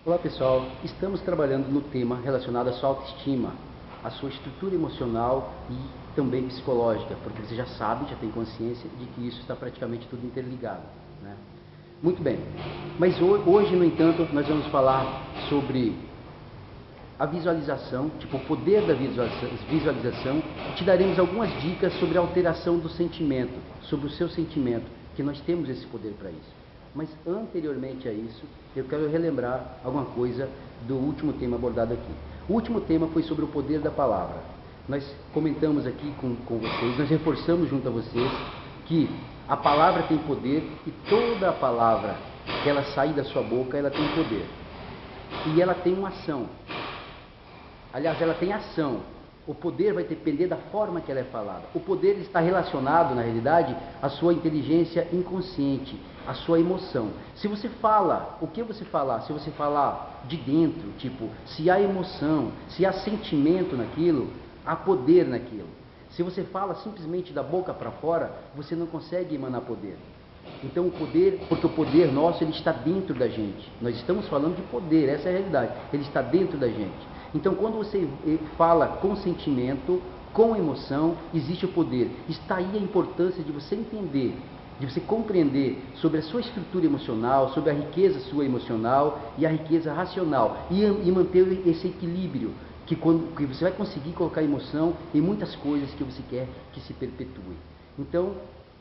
Olá pessoal, estamos trabalhando no tema relacionado à sua autoestima, à sua estrutura emocional e também psicológica, porque você já sabe, já tem consciência de que isso está praticamente tudo interligado, né? Muito bem, mas hoje, no entanto, nós vamos falar sobre a visualização, tipo o poder da visualização, e te daremos algumas dicas sobre a alteração do sentimento, sobre o seu sentimento, que nós temos esse poder para isso. Mas anteriormente a isso, eu quero relembrar alguma coisa do último tema abordado aqui. O último tema foi sobre o poder da palavra. Nós comentamos aqui com vocês, nós reforçamos junto a vocês que a palavra tem poder e toda a palavra que ela sair da sua boca, ela tem poder. E ela tem uma ação. Aliás, ela tem ação. O poder vai depender da forma que ela é falada. O poder está relacionado, na realidade, à sua inteligência inconsciente, à sua emoção. Se você fala, o que você falar? Se você falar de dentro, tipo, se há emoção, se há sentimento naquilo, há poder naquilo. Se você fala simplesmente da boca para fora, você não consegue emanar poder. Então o poder, porque o poder nosso, ele está dentro da gente. Nós estamos falando de poder, essa é a realidade. Ele está dentro da gente. Então quando você fala com sentimento, com emoção, existe o poder. Está aí a importância de você entender, de você compreender sobre a sua estrutura emocional, sobre a riqueza sua emocional e a riqueza racional. E manter esse equilíbrio, que você vai conseguir colocar emoção em muitas coisas que você quer que se perpetue. Então,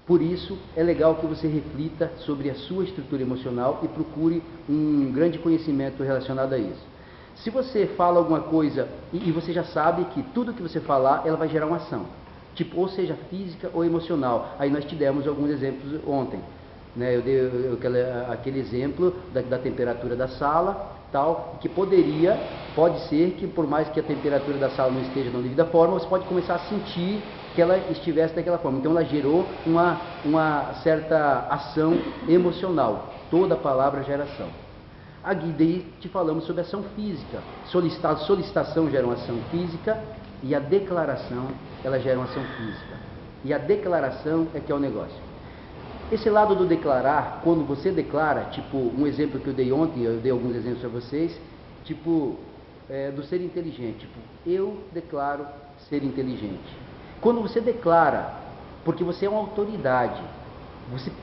por isso, é legal que você reflita sobre a sua estrutura emocional e procure um grande conhecimento relacionado a isso. Se você fala alguma coisa e você já sabe que tudo que você falar, ela vai gerar uma ação, tipo, ou seja física ou emocional. Aí nós te demos alguns exemplos ontem, né? Eu dei aquele exemplo da temperatura da sala, tal, que pode ser que por mais que a temperatura da sala não esteja da devida forma, você pode começar a sentir que ela estivesse daquela forma. Então ela gerou uma certa ação emocional. Toda palavra gera ação. Daí te falamos sobre ação física. Solicitação gera uma ação física e a declaração, ela gera uma ação física. E a declaração é que é o negócio. Esse lado do declarar, quando você declara, tipo, um exemplo que eu dei ontem, eu dei alguns exemplos para vocês, tipo, do ser inteligente. Tipo, eu declaro ser inteligente. Quando você declara, porque você é uma autoridade,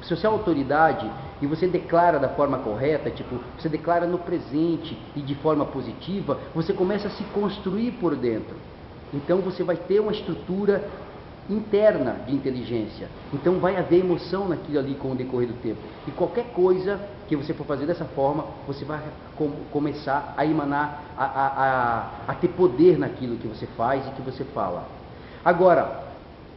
se você é autoridade e você declara da forma correta, tipo, você declara no presente e de forma positiva, você começa a se construir por dentro. Então você vai ter uma estrutura interna de inteligência. Então vai haver emoção naquilo ali com o decorrer do tempo. E qualquer coisa que você for fazer dessa forma, você vai começar a emanar, a ter poder naquilo que você faz e que você fala. Agora,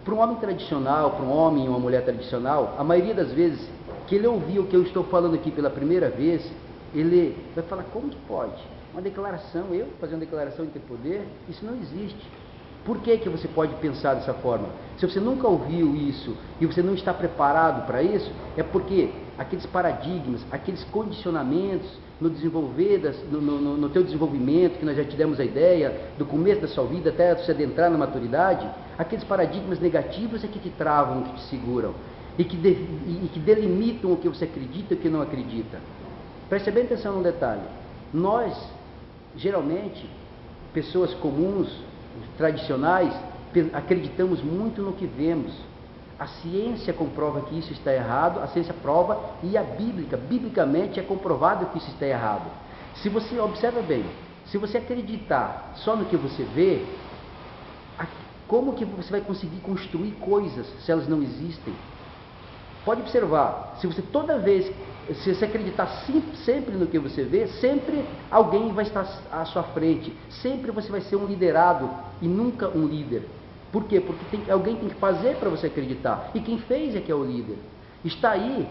para um homem tradicional, para um homem e uma mulher tradicional, a maioria das vezes que ele ouvir o que eu estou falando aqui pela primeira vez, ele vai falar, como que pode? Uma declaração, eu fazer uma declaração de ter poder? Isso não existe. Por que você pode pensar dessa forma? Se você nunca ouviu isso e você não está preparado para isso, é porque aqueles paradigmas, aqueles condicionamentos no teu desenvolvimento, que nós já te demos a ideia, do começo da sua vida até você adentrar na maturidade, aqueles paradigmas negativos é que te travam, que te seguram, e que delimitam o que você acredita e o que não acredita. Preste bem atenção num detalhe. Nós, geralmente, pessoas comuns, tradicionais, acreditamos muito no que vemos. A ciência comprova que isso está errado, a ciência prova, e a biblicamente é comprovado que isso está errado. Se você observa bem, se você acreditar só no que você vê, como que você vai conseguir construir coisas se elas não existem? Pode observar, se você acreditar sempre no que você vê, sempre alguém vai estar à sua frente, sempre você vai ser um liderado e nunca um líder. Por quê? Porque alguém tem que fazer para você acreditar, e quem fez é que é o líder. Está aí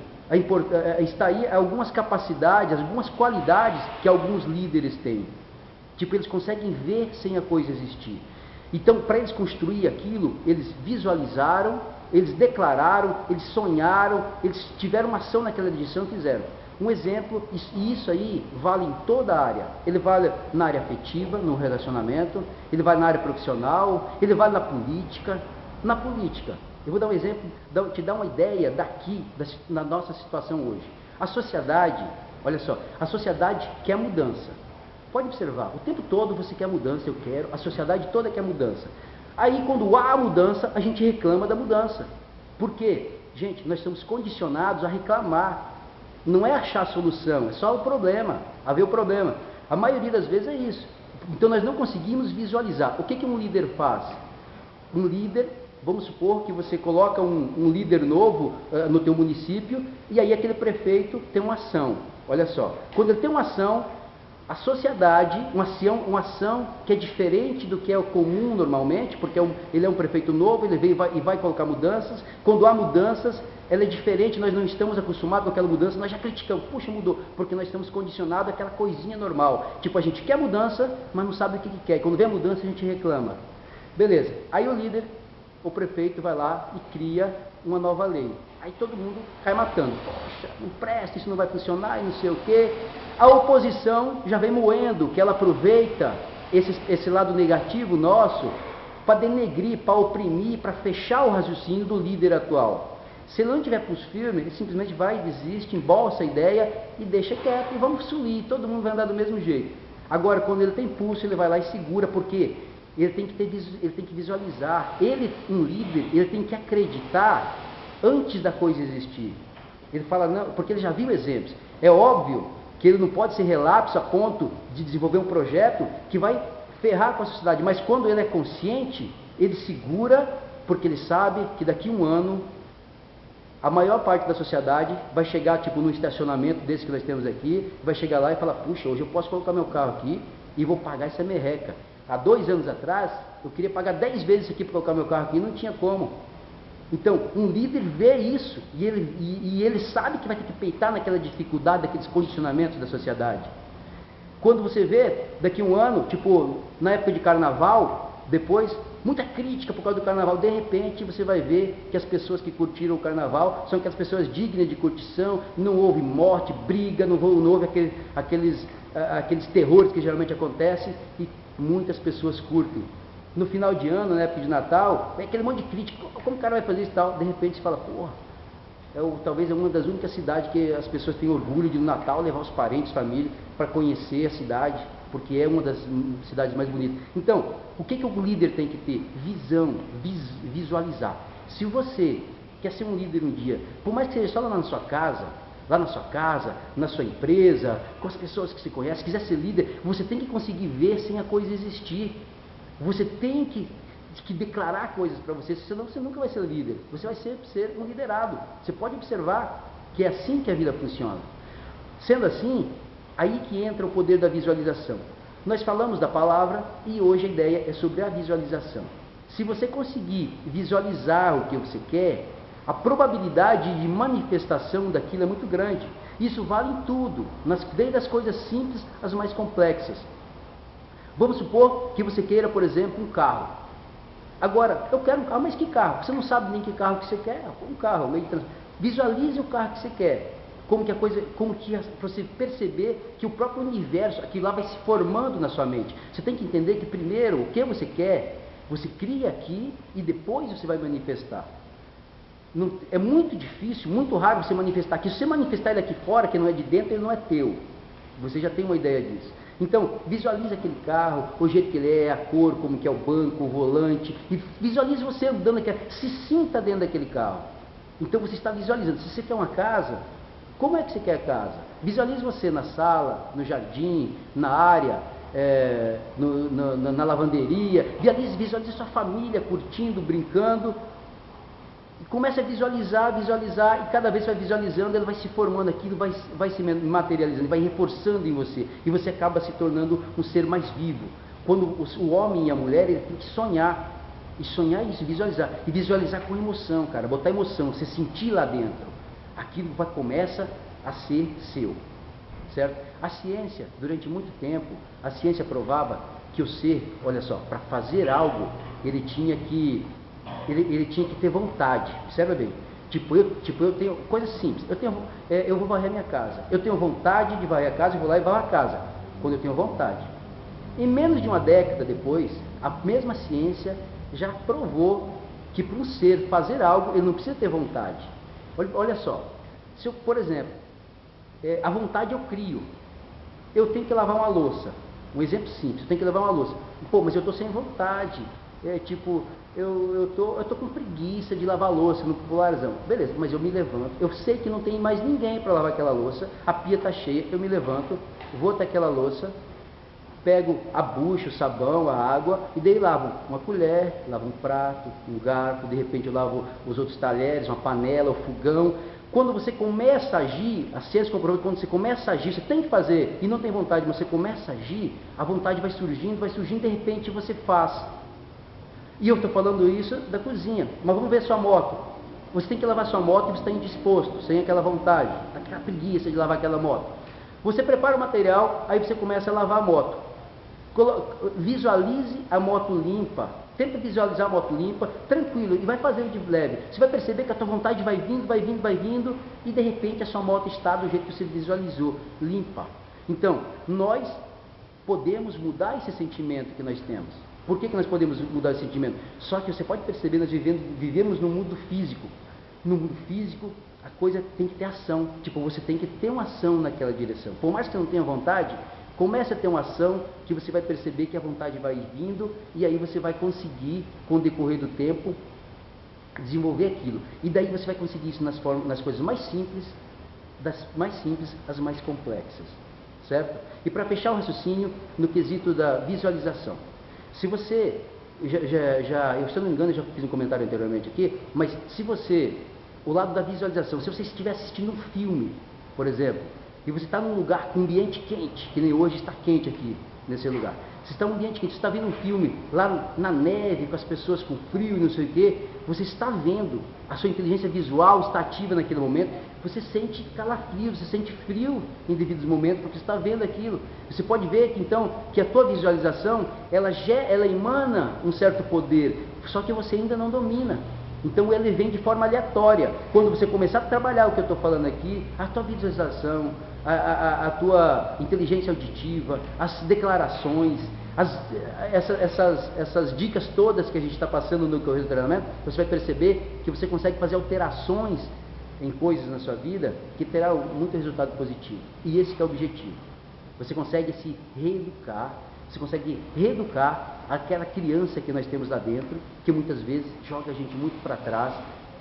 algumas capacidades, algumas qualidades que alguns líderes têm. Tipo, eles conseguem ver sem a coisa existir. Então, para eles construir aquilo, eles visualizaram, eles declararam, eles sonharam, eles tiveram uma ação naquela direção e fizeram. Um exemplo, e isso aí vale em toda a área. Ele vale na área afetiva, no relacionamento, ele vale na área profissional, ele vale na política. Na política, eu vou dar um exemplo, te dar uma ideia daqui, na nossa situação hoje. A sociedade, Olha só, a sociedade quer mudança. Pode observar, o tempo todo você quer mudança, eu quero, a sociedade toda quer mudança. Aí quando há a mudança, a gente reclama da mudança. Por quê? Gente, nós estamos condicionados a reclamar. Não é achar a solução, é só o problema, a ver o problema. A maioria das vezes é isso. Então nós não conseguimos visualizar. O que que um líder faz? Um líder, vamos supor que você coloca um líder novo no teu município, e aí aquele prefeito tem uma ação. Olha só, quando ele tem uma ação, a sociedade, uma ação que é diferente do que é o comum normalmente, porque ele é um prefeito novo, ele veio e vai colocar mudanças. Quando há mudanças, ela é diferente, nós não estamos acostumados com aquela mudança, nós já criticamos, puxa, mudou, porque nós estamos condicionados àquela coisinha normal. Tipo, a gente quer mudança, mas não sabe o que quer. E quando vem a mudança, a gente reclama. Beleza, aí o líder, o prefeito vai lá e cria uma nova lei. Aí todo mundo cai matando. Poxa, não presta, isso não vai funcionar e não sei o quê. A oposição já vem moendo, que ela aproveita esse lado negativo nosso para denegrir, para oprimir, para fechar o raciocínio do líder atual. Se ele não tiver pulso firme, ele simplesmente vai, desiste, embolsa a ideia e deixa quieto e vamos subir, todo mundo vai andar do mesmo jeito. Agora, quando ele tem pulso, ele vai lá e segura, porque ele tem que visualizar. Um líder, ele tem que acreditar antes da coisa existir. Ele fala, não, porque ele já viu exemplos. É óbvio que ele não pode ser relapso a ponto de desenvolver um projeto que vai ferrar com a sociedade, mas quando ele é consciente, ele segura, porque ele sabe que daqui a um ano a maior parte da sociedade vai chegar tipo num estacionamento desse que nós temos aqui, vai chegar lá e falar, puxa, hoje eu posso colocar meu carro aqui e vou pagar essa merreca. Há 2 anos atrás, eu queria pagar 10 vezes isso aqui para colocar meu carro aqui e não tinha como. Então, um líder vê isso e ele sabe que vai ter que peitar naquela dificuldade, daqueles condicionamentos da sociedade. Quando você vê, daqui a um ano, tipo, na época de carnaval, depois, muita crítica por causa do carnaval, de repente você vai ver que as pessoas que curtiram o carnaval são aquelas pessoas dignas de curtição, não houve morte, briga, não houve aqueles terrores que geralmente acontecem e muitas pessoas curtem. No final de ano, na época de Natal, é aquele monte de crítica, como o cara vai fazer isso e tal? De repente você fala, porra, talvez é uma das únicas cidades que as pessoas têm orgulho de no Natal levar os parentes, família, para conhecer a cidade, porque é uma das cidades mais bonitas. Então, o que o líder tem que ter? Visão, visualizar. Se você quer ser um líder um dia, por mais que seja só lá na sua casa, na sua empresa, com as pessoas que se conhecem, quiser ser líder, você tem que conseguir ver sem a coisa existir. Você tem que declarar coisas para você, senão você nunca vai ser líder. Você vai ser um liderado. Você pode observar que é assim que a vida funciona. Sendo assim, aí que entra o poder da visualização. Nós falamos da palavra e hoje a ideia é sobre a visualização. Se você conseguir visualizar o que você quer, a probabilidade de manifestação daquilo é muito grande. Isso vale em tudo, desde as coisas simples às mais complexas. Vamos supor que você queira, por exemplo, um carro. Agora, eu quero um carro, mas que carro? Você não sabe nem que carro que você quer. Um carro, visualize o carro que você quer. Como que você perceber que o próprio universo, aquilo lá vai se formando na sua mente. Você tem que entender que primeiro, o que você quer, você cria aqui e depois você vai manifestar. É muito difícil, muito raro você manifestar aqui. Se você manifestar ele aqui fora, que não é de dentro, ele não é teu. Você já tem uma ideia disso. Então, visualize aquele carro, o jeito que ele é, a cor, como que é o banco, o volante, e visualize você andando aqui, se sinta dentro daquele carro. Então você está visualizando. Se você quer uma casa, como é que você quer a casa? Visualize você na sala, no jardim, na área, na lavanderia. Visualize sua família curtindo, brincando. E comece a visualizar, e cada vez que vai visualizando, ele vai se formando aquilo, vai se materializando, vai reforçando em você, e você acaba se tornando um ser mais vivo. Quando o homem e a mulher, ele tem que sonhar, e sonhar isso, e visualizar com emoção, cara, botar emoção, você sentir lá dentro, aquilo começa a ser seu, certo? A ciência, durante muito tempo, a ciência provava que o ser, olha só, para fazer algo, ele tinha que ter vontade, observa bem. Eu tenho coisas simples. Eu vou varrer minha casa. Eu tenho vontade de varrer a casa, eu vou lá e varro a casa. Quando eu tenho vontade. Em menos de uma década depois, a mesma ciência já provou que para um ser fazer algo, ele não precisa ter vontade. Olha só. Se eu, por exemplo, A vontade eu crio. Eu tenho que lavar uma louça. Um exemplo simples, eu tenho que lavar uma louça. Pô, mas eu estou sem vontade. Tipo, eu tô com preguiça de lavar a louça no popularzão. Beleza, mas eu me levanto. Eu sei que não tem mais ninguém para lavar aquela louça. A pia está cheia, eu me levanto, vou até aquela louça, pego a bucha, o sabão, a água, e daí lavo uma colher, lavo um prato, um garfo, de repente eu lavo os outros talheres, uma panela, o fogão. Quando você começa a agir, a ciência comprovou que quando você começa a agir, você tem que fazer e não tem vontade, mas você começa a agir, a vontade vai surgindo, de repente você faz. E eu estou falando isso da cozinha, mas vamos ver sua moto. Você tem que lavar sua moto e você está indisposto, sem aquela vontade, aquela preguiça de lavar aquela moto. Você prepara o material, aí você começa a lavar a moto. Visualize a moto limpa. Tenta visualizar a moto limpa, tranquilo, e vai fazendo de leve. Você vai perceber que a tua vontade vai vindo, e de repente a sua moto está do jeito que você visualizou, limpa. Então, nós podemos mudar esse sentimento que nós temos. Por que nós podemos mudar esse sentimento? Só que você pode perceber, nós vivemos no mundo físico. No mundo físico, a coisa tem que ter ação. Tipo, você tem que ter uma ação naquela direção. Por mais que você não tenha vontade, comece a ter uma ação que você vai perceber que a vontade vai vindo e aí você vai conseguir, com o decorrer do tempo, desenvolver aquilo. E daí você vai conseguir isso nas coisas mais simples, das mais simples às mais complexas, certo? E para fechar o raciocínio, no quesito da visualização. Se você, eu se eu não me engano, eu já fiz um comentário anteriormente aqui, mas se você, o lado da visualização, se você estiver assistindo um filme, por exemplo, e você está num lugar com um ambiente quente, que nem hoje está quente aqui, nesse lugar. Você está num ambiente quente, você está vendo um filme lá na neve, com as pessoas com frio e não sei o quê, você está vendo, a sua inteligência visual está ativa naquele momento, você sente calafrio, você sente frio em devidos momentos, porque você está vendo aquilo. Você pode ver que então, que a tua visualização, ela emana um certo poder, só que você ainda não domina. Então ele vem de forma aleatória. Quando você começar a trabalhar o que eu estou falando aqui, a tua visualização, a tua inteligência auditiva, as declarações, essas dicas todas que a gente está passando no correio do treinamento, você vai perceber que você consegue fazer alterações em coisas na sua vida que terá muito resultado positivo. E esse que é o objetivo. Você consegue se reeducar. Você consegue reeducar aquela criança que nós temos lá dentro, que muitas vezes joga a gente muito para trás,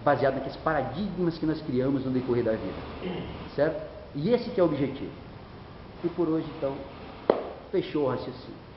baseado naqueles paradigmas que nós criamos no decorrer da vida. Certo? E esse que é o objetivo. E por hoje, então, fechou o raciocínio.